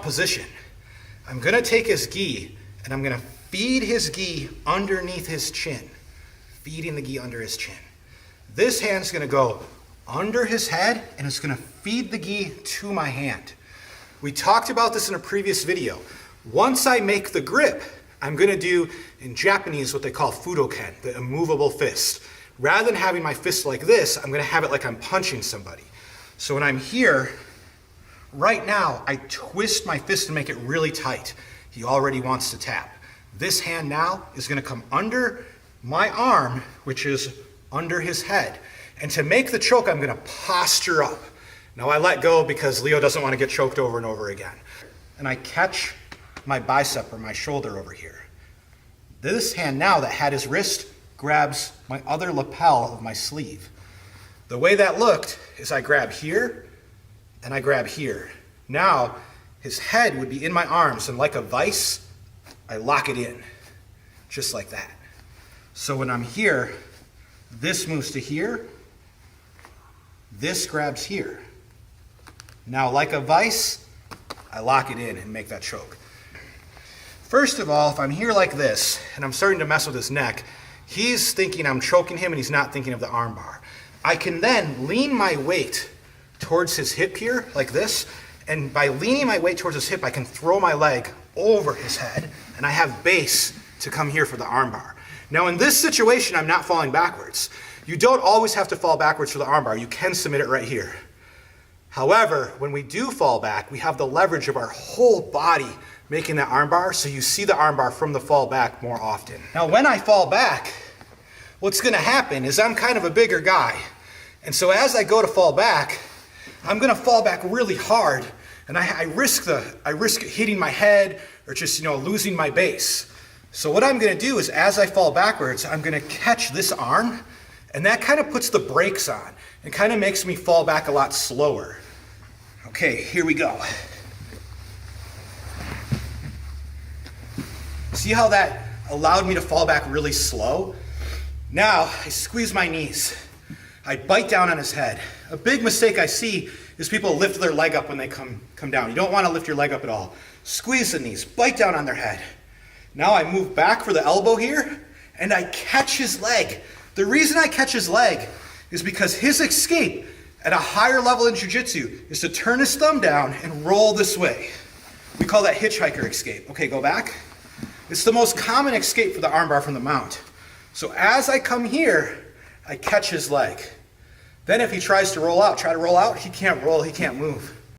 position. I'm gonna take his gi and I'm gonna feed his gi underneath his chin. Feeding the gi under his chin. This hand's gonna go under his head and it's gonna feed the gi to my hand. We talked about this in a previous video. Once I make the grip, I'm gonna do in Japanese what they call fudoken, the immovable fist. Rather than having my fist like this, I'm gonna have it like I'm punching somebody. So when I'm here, right now, I twist my fist and make it really tight. He already wants to tap. This hand now is gonna come under my arm, which is under his head. And to make the choke, I'm gonna posture up. Now I let go because Leo doesn't want to get choked over and over again. And I catch my bicep or my shoulder over here. This hand now that had his wrist grabs my other lapel of my sleeve. The way that looked is I grab here and I grab here. Now his head would be in my arms and like a vice, I lock it in, just like that. So when I'm here, this moves to here, this grabs here. Now, like a vice, I lock it in and make that choke. First of all, if I'm here like this and I'm starting to mess with his neck, he's thinking I'm choking him and he's not thinking of the arm bar. I can then lean my weight towards his hip here, like this, and by leaning my weight towards his hip, I can throw my leg over his head and I have base to come here for the arm bar. Now, in this situation, I'm not falling backwards. You don't always have to fall backwards for the arm bar. You can submit it right here. However, when we do fall back, we have the leverage of our whole body making that arm bar, so you see the arm bar from the fall back more often. Now, when I fall back, what's gonna happen is I'm kind of a bigger guy. And so as I go to fall back, I'm gonna fall back really hard, and I risk hitting my head or just, losing my base. So what I'm gonna do is as I fall backwards, I'm gonna catch this arm, and that kind of puts the brakes on and kind of makes me fall back a lot slower. Okay, here we go. See how that allowed me to fall back really slow? Now, I squeeze my knees. I bite down on his head. A big mistake I see is people lift their leg up when they come down. You don't want to lift your leg up at all. Squeeze the knees, bite down on their head. Now I move back for the elbow here, and I catch his leg. The reason I catch his leg is because his escape at a higher level in jiu-jitsu is to turn his thumb down and roll this way. We call that hitchhiker escape. Okay, go back. It's the most common escape for the armbar from the mount. So as I come here, I catch his leg. Then if he tries to roll out, he can't roll, he can't move.